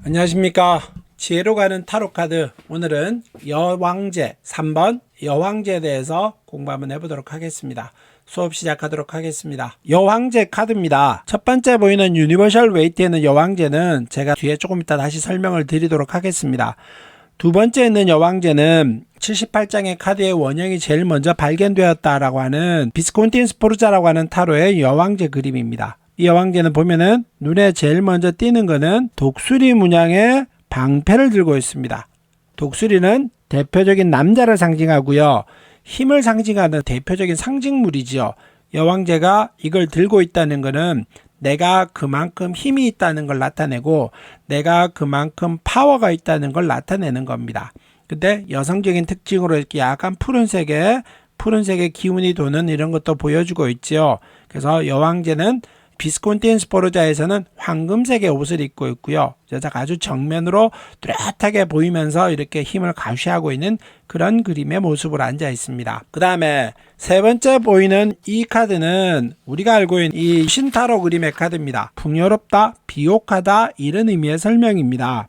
안녕하십니까. 지혜로 가는 타로카드, 오늘은 여왕제 3번 여왕제에 대해서 공부 한번 해보도록 하겠습니다. 수업 시작하도록 하겠습니다. 여왕제 카드입니다. 첫 번째 보이는 유니버셜 웨이트에 있는 여왕제는 제가 뒤에 조금 이따 다시 설명을 드리도록 하겠습니다. 두 번째 있는 여왕제는 78장의 카드의 원형이 제일 먼저 발견되었다라고 하는 비스콘틴 스포르자라고 하는 타로의 여왕제 그림입니다. 이 여왕제는 보면은 눈에 제일 먼저 띄는 거는 독수리 문양의 방패를 들고 있습니다. 독수리는 대표적인 남자를 상징하고요. 힘을 상징하는 대표적인 상징물이지요. 여왕제가 이걸 들고 있다는 것은 내가 그만큼 힘이 있다는 걸 나타내고 내가 그만큼 파워가 있다는 걸 나타내는 겁니다. 근데 여성적인 특징으로 이렇게 약간 푸른색의 기운이 도는 이런 것도 보여주고 있지요. 그래서 여왕제는 비스콘틴 스포르자에서는 황금색의 옷을 입고 있고요. 여자가 아주 정면으로 뚜렷하게 보이면서 이렇게 힘을 과시하고 있는 그런 그림의 모습으로 앉아 있습니다. 그 다음에 세 번째 보이는 이 카드는 우리가 알고 있는 이 신타로 그림의 카드입니다. 풍요롭다, 비옥하다 이런 의미의 설명입니다.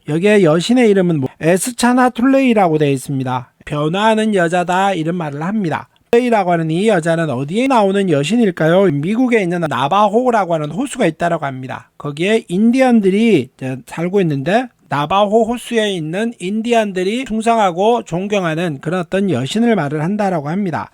여기에 여신의 이름은 에스차나 툴레이라고 되어 있습니다. 변화하는 여자다 이런 말을 합니다. 라고 하는 이 여자는 어디에 나오는 여신일까요? 미국에 있는 나바호라고 하는 호수가 있다고 합니다. 거기에 인디언들이 살고 있는데 나바호 호수에 있는 인디언들이 충성하고 존경하는 그런 어떤 여신을 말을 한다라고 합니다.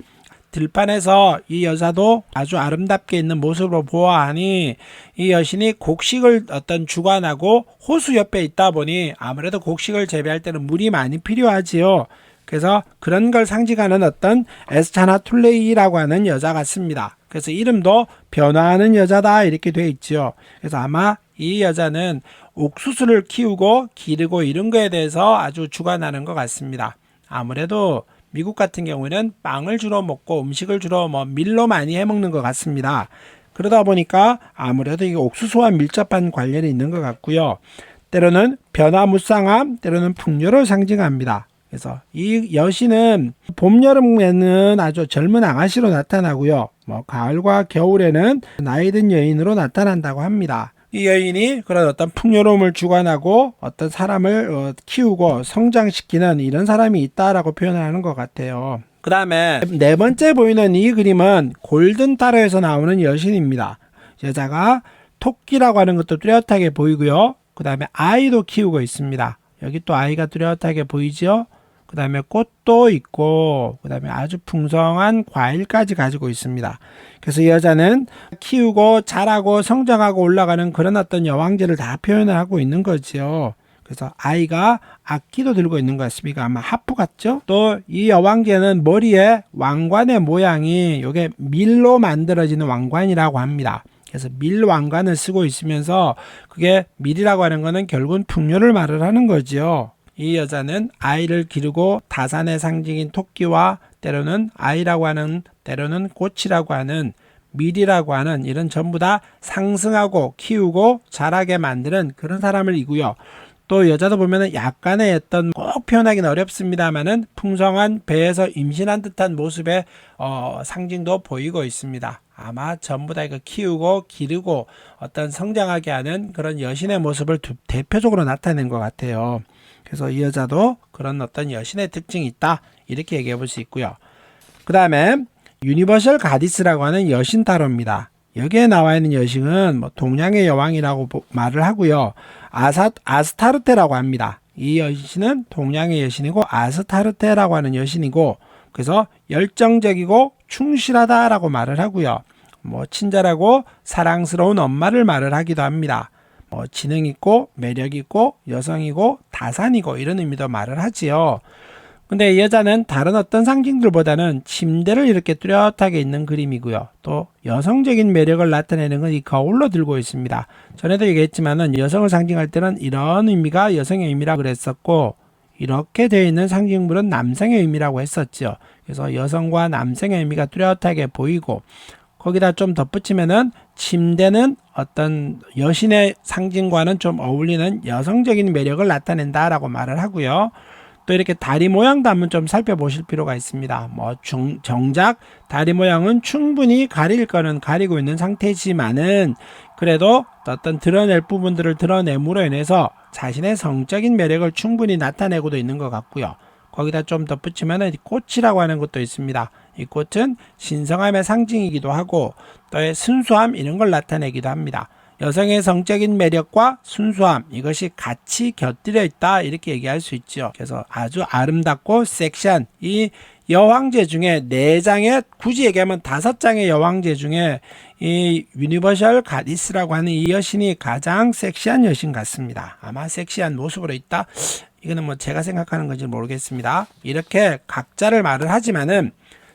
들판에서 이 여자도 아주 아름답게 있는 모습으로 보아하니 이 여신이 곡식을 주관하고 호수 옆에 있다 보니 아무래도 곡식을 재배할 때는 물이 많이 필요하지요. 그래서 그런 걸 상징하는 어떤 에스차나 툴레이라고 하는 여자 같습니다. 그래서 이름도 변화하는 여자다 이렇게 되어 있죠. 그래서 아마 이 여자는 옥수수를 키우고 기르고 이런 거에 대해서 아주 주관하는 것 같습니다. 아무래도 미국 같은 경우에는 빵을 주로 먹고 음식을 주로 밀로 많이 해먹는 것 같습니다. 그러다 보니까 아무래도 이 옥수수와 밀접한 관련이 있는 것 같고요. 때로는 변화무쌍함, 때로는 풍요를 상징합니다. 그래서 이 여신은 봄, 여름에는 아주 젊은 아가씨로 나타나고요. 가을과 겨울에는 나이든 여인으로 나타난다고 합니다. 이 여인이 그런 어떤 풍요로움을 주관하고 어떤 사람을 키우고 성장시키는 이런 사람이 있다라고 표현을 하는 것 같아요. 그 다음에 네 번째 보이는 이 그림은 골든 타로에서 나오는 여신입니다. 여자가 토끼라고 하는 것도 뚜렷하게 보이고요. 그 다음에 아이도 키우고 있습니다. 여기 또 아이가 뚜렷하게 보이죠. 그 다음에 꽃도 있고 그 다음에 아주 풍성한 과일까지 가지고 있습니다. 그래서 이 여자는 키우고 자라고 성장하고 올라가는 그런 어떤 여왕제를 다 표현을 하고 있는 거죠. 그래서 아이가 악기도 들고 있는 것 같습니다. 아마 하프 같죠? 또 이 여왕제는 머리에 왕관의 모양이 이게 밀로 만들어지는 왕관이라고 합니다. 그래서 밀 왕관을 쓰고 있으면서 그게 밀이라고 하는 거는 결국은 풍요를 말을 하는 거죠. 이 여자는 아이를 기르고 다산의 상징인 토끼와 때로는 아이라고 하는 때로는 꽃이라고 하는 밀이라고 하는 이런 전부 다 상승하고 키우고 자라게 만드는 그런 사람을 이고요. 또 여자도 보면은 약간의 어떤 꼭 표현하기는 어렵습니다만은 풍성한 배에서 임신한 듯한 모습의 상징도 보이고 있습니다. 아마 전부 다 이거 키우고 기르고 어떤 성장하게 하는 그런 여신의 모습을 대표적으로 나타낸 것 같아요. 그래서 이 여자도 그런 어떤 여신의 특징이 있다 이렇게 얘기해 볼 수 있고요. 그 다음에 유니버셜 가디스라고 하는 여신 타로입니다. 여기에 나와 있는 여신은 동양의 여왕이라고 말을 하고요. 아스타르테라고 합니다. 이 여신은 동양의 여신이고 아스타르테라고 하는 여신이고 그래서 열정적이고 충실하다라고 말을 하고요. 친절하고 사랑스러운 엄마를 말을 하기도 합니다. 지능 있고 매력 있고 여성이고 다산이고 이런 의미도 말을 하지요. 근데 이 여자는 다른 어떤 상징들보다는 침대를 이렇게 뚜렷하게 있는 그림이고요. 또 여성적인 매력을 나타내는 건 이 거울로 들고 있습니다. 전에도 얘기했지만은 여성을 상징할 때는 이런 의미가 여성의 의미라 그랬었고 이렇게 되어 있는 상징물은 남성의 의미라고 했었죠. 그래서 여성과 남성의 의미가 뚜렷하게 보이고 거기다 좀 덧붙이면은 침대는 어떤 여신의 상징과는 좀 어울리는 여성적인 매력을 나타낸다라고 말을 하고요. 또 이렇게 다리 모양도 한번 좀 살펴보실 필요가 있습니다. 뭐 정작 다리 모양은 충분히 가릴 거는 가리고 있는 상태지만은 그래도 어떤 드러낼 부분들을 드러냄으로 인해서 자신의 성적인 매력을 충분히 나타내고도 있는 것 같고요. 거기다 좀 덧붙이면은 꽃이라고 하는 것도 있습니다. 이 꽃은 신성함의 상징이기도 하고 또 순수함 이런 걸 나타내기도 합니다. 여성의 성적인 매력과 순수함 이것이 같이 곁들여 있다 이렇게 얘기할 수 있죠. 그래서 아주 아름답고 섹시한 이 여왕제 중에 4장의 굳이 얘기하면 5장의 여왕제 중에 이 유니버셜 가디스라고 하는 이 여신이 가장 섹시한 여신 같습니다. 아마 섹시한 모습으로 있다. 이거는 뭐 제가 생각하는 건지 모르겠습니다. 이렇게 각자를 말을 하지만은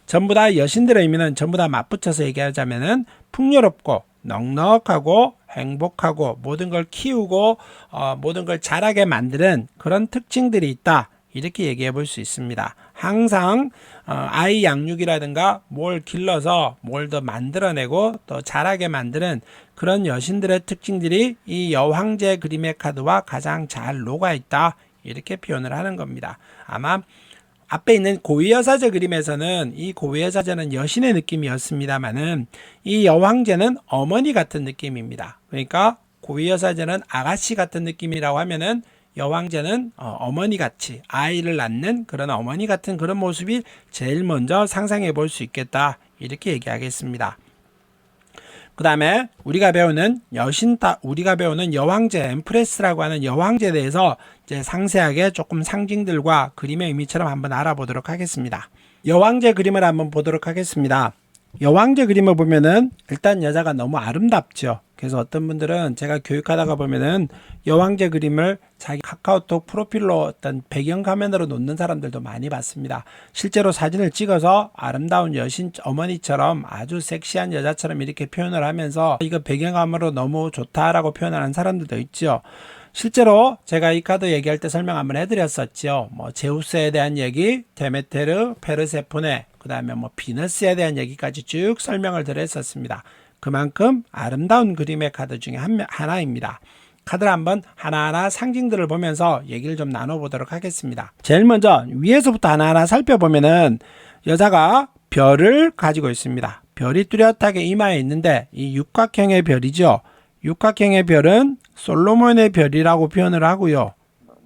전부 다 여신들의 의미는 전부 다 맞붙여서 얘기하자면은 풍요롭고 넉넉하고 행복하고 모든 걸 키우고 모든 걸 자라게 만드는 그런 특징들이 있다. 이렇게 얘기해 볼 수 있습니다. 항상 아이 양육이라든가 뭘 길러서 뭘 더 만들어내고 또 자라게 만드는 그런 여신들의 특징들이 이 여황제 그림의 카드와 가장 잘 녹아있다. 이렇게 표현을 하는 겁니다. 아마 앞에 있는 고위여사제 그림에서는 이 고위여사제는 여신의 느낌이었습니다만은 이 여황제는 어머니 같은 느낌입니다. 그러니까 고위여사제는 아가씨 같은 느낌이라고 하면은 여황제는 어머니 같이 아이를 낳는 그런 어머니 같은 그런 모습이 제일 먼저 상상해 볼 수 있겠다. 이렇게 얘기하겠습니다. 그 다음에 우리가 배우는 여황제 엠프레스라고 하는 여황제에 대해서 이제 상세하게 조금 상징들과 그림의 의미처럼 한번 알아보도록 하겠습니다. 여황제 그림을 한번 보도록 하겠습니다. 여왕제 그림을 보면은 일단 여자가 너무 아름답죠. 그래서 어떤 분들은 제가 교육하다가 보면은 여왕제 그림을 자기 카카오톡 프로필로 어떤 배경화면으로 놓는 사람들도 많이 봤습니다. 실제로 사진을 찍어서 아름다운 여신 어머니처럼 아주 섹시한 여자처럼 이렇게 표현을 하면서 이거 배경화면으로 너무 좋다라고 표현하는 사람들도 있죠. 실제로 제가 이 카드 얘기할 때 설명 한번 해드렸었죠. 뭐 제우스에 대한 얘기, 데메테르, 페르세포네, 그 다음에 뭐 비너스에 대한 얘기까지 쭉 설명을 드렸었습니다. 그만큼 아름다운 그림의 카드 중에 하나입니다. 카드를 한번 하나하나 상징들을 보면서 얘기를 좀 나눠보도록 하겠습니다. 제일 먼저 위에서부터 하나하나 살펴보면은 여자가 별을 가지고 있습니다. 별이 뚜렷하게 이마에 있는데 이 육각형의 별이죠. 육각형의 별은 솔로몬의 별이라고 표현을 하고요.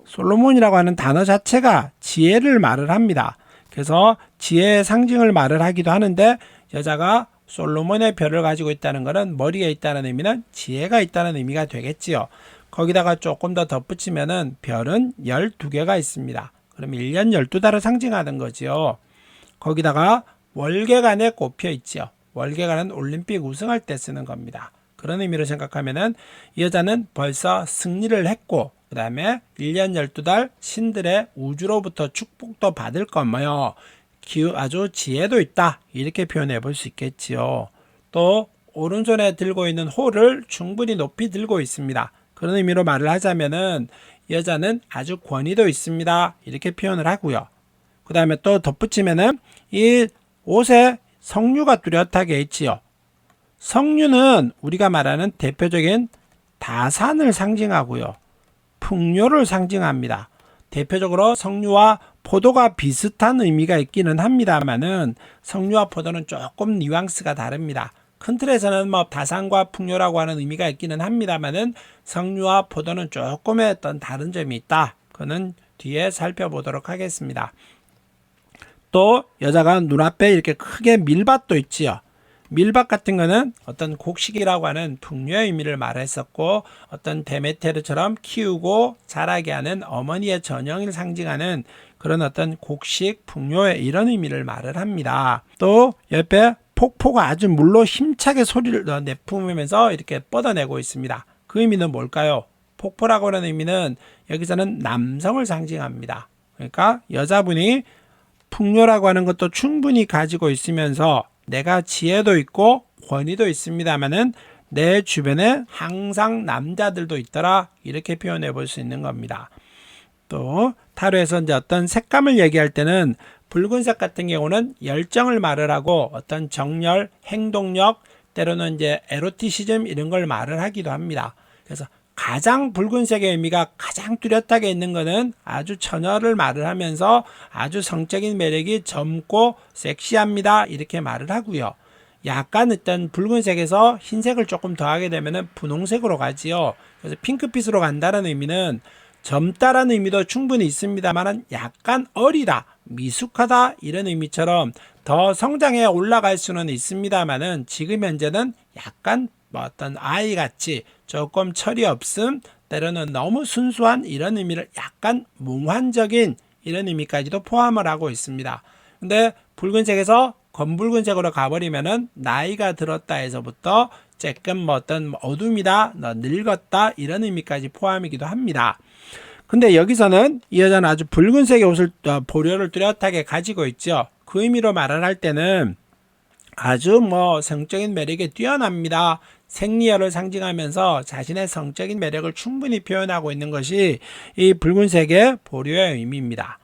솔로몬이라고 하는 단어 자체가 지혜를 말을 합니다. 그래서 지혜의 상징을 말을 하기도 하는데 여자가 솔로몬의 별을 가지고 있다는 것은 머리에 있다는 의미는 지혜가 있다는 의미가 되겠지요. 거기다가 조금 더 덧붙이면은 별은 12개가 있습니다. 그럼 1년 12달을 상징하는 거지요. 거기다가 월계관에 꼽혀 있죠. 월계관은 올림픽 우승할 때 쓰는 겁니다. 그런 의미로 생각하면은 이 여자는 벌써 승리를 했고 그 다음에 1년 12달 신들의 우주로부터 축복도 받을 거며 아주 지혜도 있다 이렇게 표현해 볼 수 있겠지요. 또 오른손에 들고 있는 호를 충분히 높이 들고 있습니다. 그런 의미로 말을 하자면은 이 여자는 아주 권위도 있습니다 이렇게 표현을 하고요. 그 다음에 또 덧붙이면은 이 옷에 성류가 뚜렷하게 있지요. 성류는 우리가 말하는 대표적인 다산을 상징하고요. 풍요를 상징합니다. 대표적으로 석류와 포도가 비슷한 의미가 있기는 합니다만은 석류와 포도는 조금 뉘앙스가 다릅니다. 큰 틀에서는 뭐 다산과 풍요라고 하는 의미가 있기는 합니다만은 석류와 포도는 조금의 어떤 다른 점이 있다. 그거는 뒤에 살펴보도록 하겠습니다. 또 여자가 눈앞에 이렇게 크게 밀밭도 있지요. 밀밭 같은 거는 어떤 곡식이라고 하는 풍요의 의미를 말했었고 어떤 데메테르처럼 키우고 자라게 하는 어머니의 전형을 상징하는 그런 어떤 곡식 풍요의 이런 의미를 말을 합니다. 또 옆에 폭포가 아주 물로 힘차게 소리를 내뿜으면서 이렇게 뻗어내고 있습니다. 그 의미는 뭘까요? 폭포라고 하는 의미는 여기서는 남성을 상징합니다. 그러니까 여자분이 풍요라고 하는 것도 충분히 가지고 있으면서 내가 지혜도 있고 권위도 있습니다만은 내 주변에 항상 남자들도 있더라 이렇게 표현해 볼 수 있는 겁니다. 또 타로에서 이제 어떤 색감을 얘기할 때는 붉은색 같은 경우는 열정을 말을 하고 어떤 정열, 행동력, 때로는 이제 에로티시즘 이런 걸 말을 하기도 합니다. 그래서 가장 붉은색의 의미가 가장 뚜렷하게 있는 것은 아주 처녀를 말을 하면서 아주 성적인 매력이 젊고 섹시합니다. 이렇게 말을 하고요. 약간 어떤 붉은색에서 흰색을 조금 더하게 되면 분홍색으로 가지요. 그래서 핑크빛으로 간다는 의미는 젊다라는 의미도 충분히 있습니다만 약간 어리다, 미숙하다 이런 의미처럼 더 성장해 올라갈 수는 있습니다만은 지금 현재는 약간 어떤 아이같이 조금 철이 없음, 때로는 너무 순수한 이런 의미를 약간 몽환적인 이런 의미까지도 포함을 하고 있습니다. 근데 붉은색에서 검붉은색으로 가버리면은 나이가 들었다에서부터 조금 어떤 어둠이다, 늙었다 이런 의미까지 포함이기도 합니다. 근데 여기서는 이 여자는 아주 붉은색의 옷을 보려를 뚜렷하게 가지고 있죠. 그 의미로 말을 할 때는 아주 성적인 매력에 뛰어납니다. 생리혈을 상징하면서 자신의 성적인 매력을 충분히 표현하고 있는 것이 이 붉은색의 보료의 의미입니다.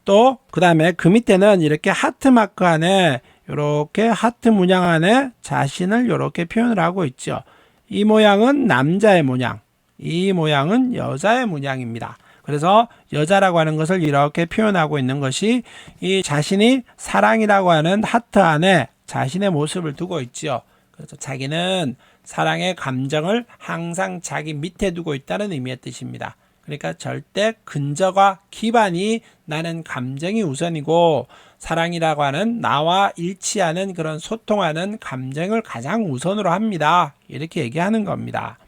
또 그 다음에 그 밑에는 이렇게 하트 마크 안에 이렇게 하트 문양 안에 자신을 이렇게 표현을 하고 있죠. 이 모양은 남자의 모양, 이 모양은 여자의 모양입니다. 그래서 여자라고 하는 것을 이렇게 표현하고 있는 것이 이 자신이 사랑이라고 하는 하트 안에 자신의 모습을 두고 있죠. 그래서 자기는 사랑의 감정을 항상 자기 밑에 두고 있다는 의미의 뜻입니다. 그러니까 절대 근저과 기반이 나는 감정이 우선이고 사랑이라고 하는 나와 일치하는 그런 소통하는 감정을 가장 우선으로 합니다. 이렇게 얘기하는 겁니다.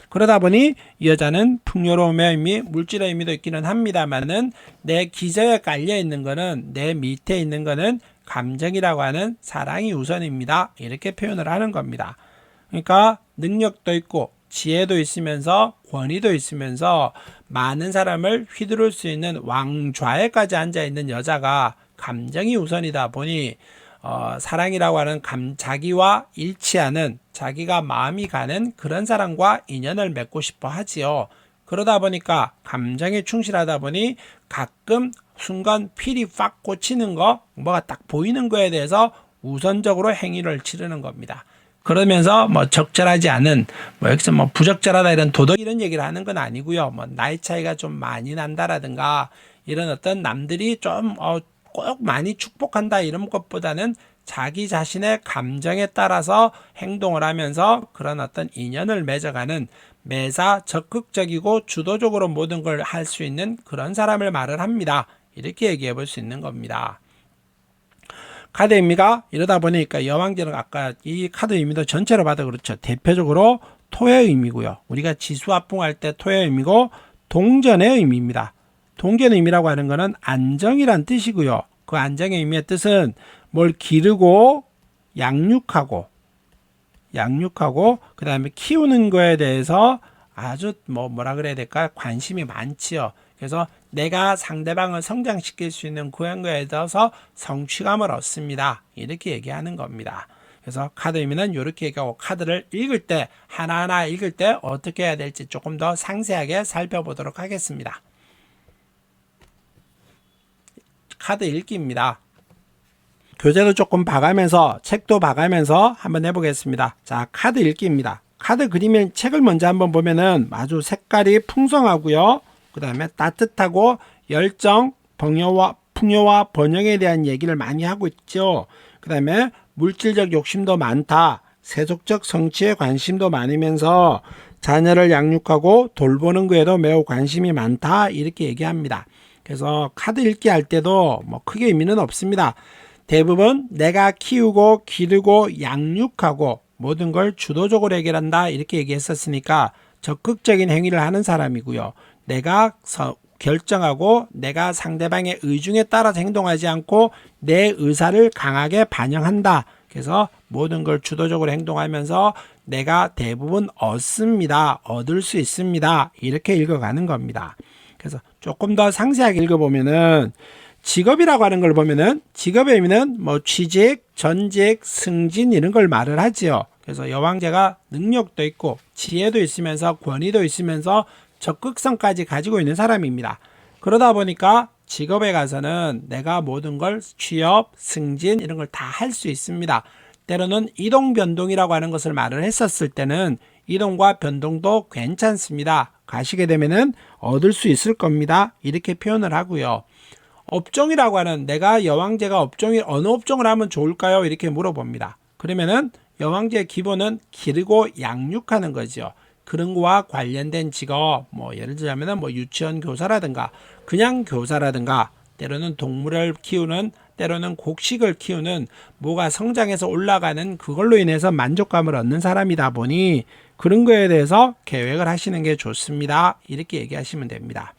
그러다 보니 이 여자는 풍요로움의 의미, 물질의 의미도 있기는 합니다만은 내 기저에 깔려 있는 거는 내 밑에 있는 거는 감정이라고 하는 사랑이 우선입니다. 이렇게 표현을 하는 겁니다. 그러니까 능력도 있고 지혜도 있으면서 권위도 있으면서 많은 사람을 휘두를 수 있는 왕좌에까지 앉아있는 여자가 감정이 우선이다 보니 사랑이라고 하는 자기와 일치하는 자기가 마음이 가는 그런 사람과 인연을 맺고 싶어 하지요. 그러다 보니까 감정에 충실하다 보니 가끔 순간 필이 팍 꽂히는 거, 뭐가 딱 보이는 거에 대해서 우선적으로 행위를 치르는 겁니다. 그러면서 적절하지 않은 여기서 부적절하다 이런 도덕 이런 얘기를 하는 건 아니고요. 나이 차이가 좀 많이 난다라든가 이런 어떤 남들이 좀 꼭 많이 축복한다 이런 것보다는 자기 자신의 감정에 따라서 행동을 하면서 그런 어떤 인연을 맺어가는 매사 적극적이고 주도적으로 모든 걸 할 수 있는 그런 사람을 말을 합니다. 이렇게 얘기해 볼 수 있는 겁니다. 카드 의미가 이러다 보니까 여왕제는 아까 이 카드 의미도 전체로 봐도 그렇죠. 대표적으로 토의 의미고요. 우리가 지수합풍할 때 토의 의미고 동전의 의미입니다. 동전의 의미라고 하는 것은 안정이란 뜻이고요. 그 안정의 의미의 뜻은 뭘 기르고 양육하고 그 다음에 키우는 거에 대해서 아주 뭐라 그래야 될까 관심이 많지요. 그래서 내가 상대방을 성장시킬 수 있는 그런 거에 대해서 성취감을 얻습니다. 이렇게 얘기하는 겁니다. 그래서 카드 의미는 이렇게 얘기하고 카드를 읽을 때 하나하나 읽을 때 어떻게 해야 될지 조금 더 상세하게 살펴보도록 하겠습니다. 카드 읽기입니다. 교재도 조금 봐가면서 책도 봐가면서 한번 해보겠습니다. 자, 카드 읽기입니다. 카드 그림의 책을 먼저 한번 보면은 아주 색깔이 풍성하고요. 그 다음에 따뜻하고 열정, 풍요와 번영에 대한 얘기를 많이 하고 있죠. 그 다음에 물질적 욕심도 많다. 세속적 성취에 관심도 많으면서 자녀를 양육하고 돌보는 거에도 매우 관심이 많다. 이렇게 얘기합니다. 그래서 카드 읽기 할 때도 크게 의미는 없습니다. 대부분 내가 키우고 기르고 양육하고 모든 걸 주도적으로 해결한다. 이렇게 얘기했었으니까 적극적인 행위를 하는 사람이고요. 내가 결정하고 내가 상대방의 의중에 따라서 행동하지 않고 내 의사를 강하게 반영한다. 그래서 모든 걸 주도적으로 행동하면서 내가 대부분 얻습니다. 얻을 수 있습니다. 이렇게 읽어가는 겁니다. 그래서 조금 더 상세하게 읽어보면은 직업이라고 하는 걸 보면은 직업의 의미는 취직, 전직, 승진 이런 걸 말을 하지요. 그래서 여왕제가 능력도 있고 지혜도 있으면서 권위도 있으면서 적극성까지 가지고 있는 사람입니다. 그러다 보니까 직업에 가서는 내가 모든 걸 취업, 승진 이런 걸 다 할 수 있습니다. 때로는 이동 변동이라고 하는 것을 말을 했었을 때는 이동과 변동도 괜찮습니다. 가시게 되면은 얻을 수 있을 겁니다. 이렇게 표현을 하고요. 업종이라고 하는 내가 여왕제가 업종이 어느 업종을 하면 좋을까요? 이렇게 물어봅니다. 그러면은 여왕제의 기본은 기르고 양육하는 거죠. 그런 거와 관련된 직업, 뭐 예를 들자면은 뭐 유치원 교사라든가 그냥 교사라든가 때로는 동물을 키우는 때로는 곡식을 키우는 뭐가 성장해서 올라가는 그걸로 인해서 만족감을 얻는 사람이다 보니 그런 거에 대해서 계획을 하시는 게 좋습니다. 이렇게 얘기하시면 됩니다.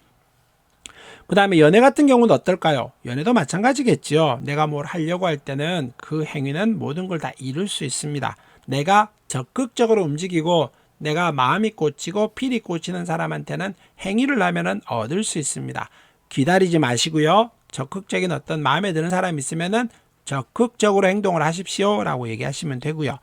그 다음에 연애 같은 경우는 어떨까요? 연애도 마찬가지겠죠. 내가 뭘 하려고 할 때는 그 행위는 모든 걸 다 이룰 수 있습니다. 내가 적극적으로 움직이고 내가 마음이 꽂히고 필이 꽂히는 사람한테는 행위를 하면은 얻을 수 있습니다. 기다리지 마시고요. 적극적인 어떤 마음에 드는 사람이 있으면은 적극적으로 행동을 하십시오 라고 얘기하시면 되고요.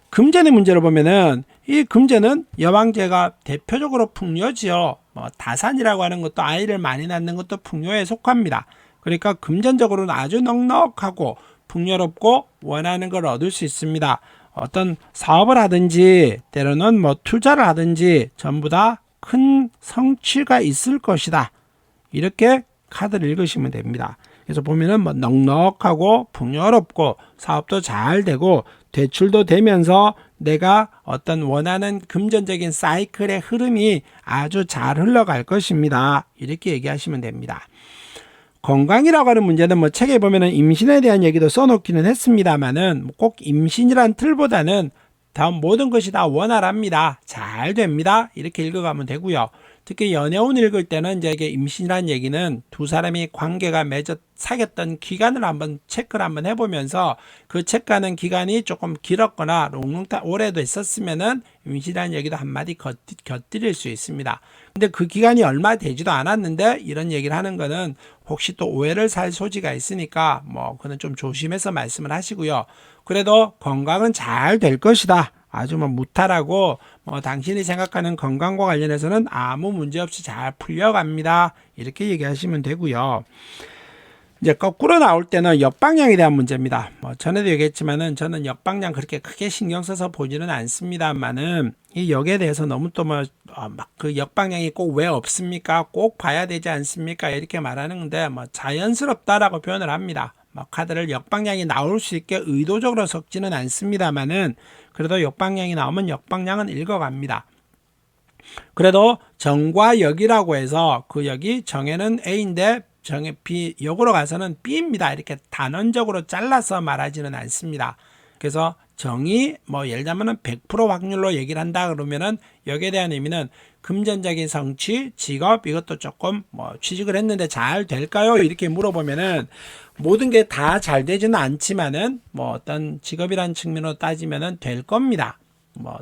금전의 문제를 보면은 이 금전은 여왕제가 대표적으로 풍요지요. 뭐 다산이라고 하는 것도 아이를 많이 낳는 것도 풍요에 속합니다. 그러니까 금전적으로는 아주 넉넉하고 풍요롭고 원하는 걸 얻을 수 있습니다. 어떤 사업을 하든지 때로는 뭐 투자를 하든지 전부 다 큰 성취가 있을 것이다. 이렇게 카드를 읽으시면 됩니다. 그래서 보면은 뭐 넉넉하고 풍요롭고 사업도 잘 되고 대출도 되면서 내가 어떤 원하는 금전적인 사이클의 흐름이 아주 잘 흘러갈 것입니다. 이렇게 얘기하시면 됩니다. 건강이라고 하는 문제는 뭐 책에 보면은 임신에 대한 얘기도 써놓기는 했습니다만은 꼭 임신이란 틀보다는 다음 모든 것이 다 원활합니다. 잘 됩니다. 이렇게 읽어가면 되고요. 특히 연애운 읽을 때는 이제 이게 임신이라는 얘기는 두 사람이 관계가 맺어 사귀었던 기간을 한번 체크를 한번 해보면서 그 체크하는 기간이 조금 길었거나 오래도 있었으면은 임신이라는 얘기도 한마디 곁들일 수 있습니다. 근데 그 기간이 얼마 되지도 않았는데 이런 얘기를 하는 거는 혹시 또 오해를 살 소지가 있으니까 뭐 그는 좀 조심해서 말씀을 하시고요. 그래도 건강은 잘 될 것이다. 아주 뭐 무탈하고 당신이 생각하는 건강과 관련해서는 아무 문제 없이 잘 풀려갑니다. 이렇게 얘기하시면 되고요. 이제 거꾸로 나올 때는 역방향에 대한 문제입니다. 전에도 얘기했지만은 저는 역방향 그렇게 크게 신경 써서 보지는 않습니다만은 이 역에 대해서 너무 또 그 역방향이 꼭 왜 없습니까? 꼭 봐야 되지 않습니까? 이렇게 말하는데 자연스럽다라고 표현을 합니다. 카드를 역방향이 나올 수 있게 의도적으로 섞지는 않습니다만은 그래도 역방향이 나오면 역방향은 읽어갑니다. 그래도 정과 역이라고 해서 그 역이 정에는 A인데 정의 B, 역으로 가서는 B입니다. 이렇게 단언적으로 잘라서 말하지는 않습니다. 그래서 정이 예를 들면 100% 확률로 얘기를 한다 그러면은 역에 대한 의미는 금전적인 성취, 직업 이것도 조금 취직을 했는데 잘 될까요? 이렇게 물어보면은 모든 게 다 잘 되지는 않지만은 어떤 직업이라는 측면으로 따지면은 될 겁니다.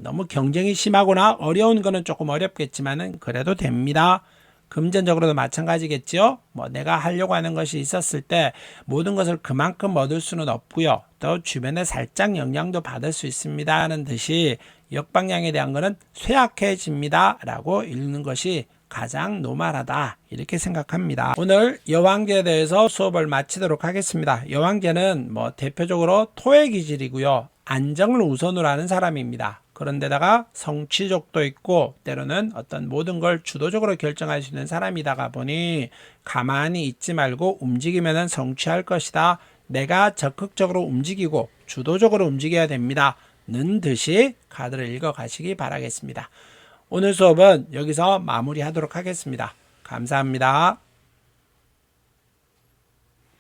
너무 경쟁이 심하거나 어려운 거는 조금 어렵겠지만은 그래도 됩니다. 금전적으로도 마찬가지겠죠. 내가 하려고 하는 것이 있었을 때 모든 것을 그만큼 얻을 수는 없고요. 또 주변에 살짝 영향도 받을 수 있습니다 하는 듯이 역방향에 대한 거는 쇠약해집니다 라고 읽는 것이 가장 노멀하다 이렇게 생각합니다. 오늘 여왕제에 대해서 수업을 마치도록 하겠습니다. 여왕제는 대표적으로 토의 기질이고요. 안정을 우선으로 하는 사람입니다. 그런데다가 성취욕도 있고 때로는 어떤 모든 걸 주도적으로 결정할 수 있는 사람이다가 보니 가만히 있지 말고 움직이면 성취할 것이다. 내가 적극적으로 움직이고 주도적으로 움직여야 됩니다. 는 듯이 카드를 읽어 가시기 바라겠습니다. 오늘 수업은 여기서 마무리하도록 하겠습니다. 감사합니다.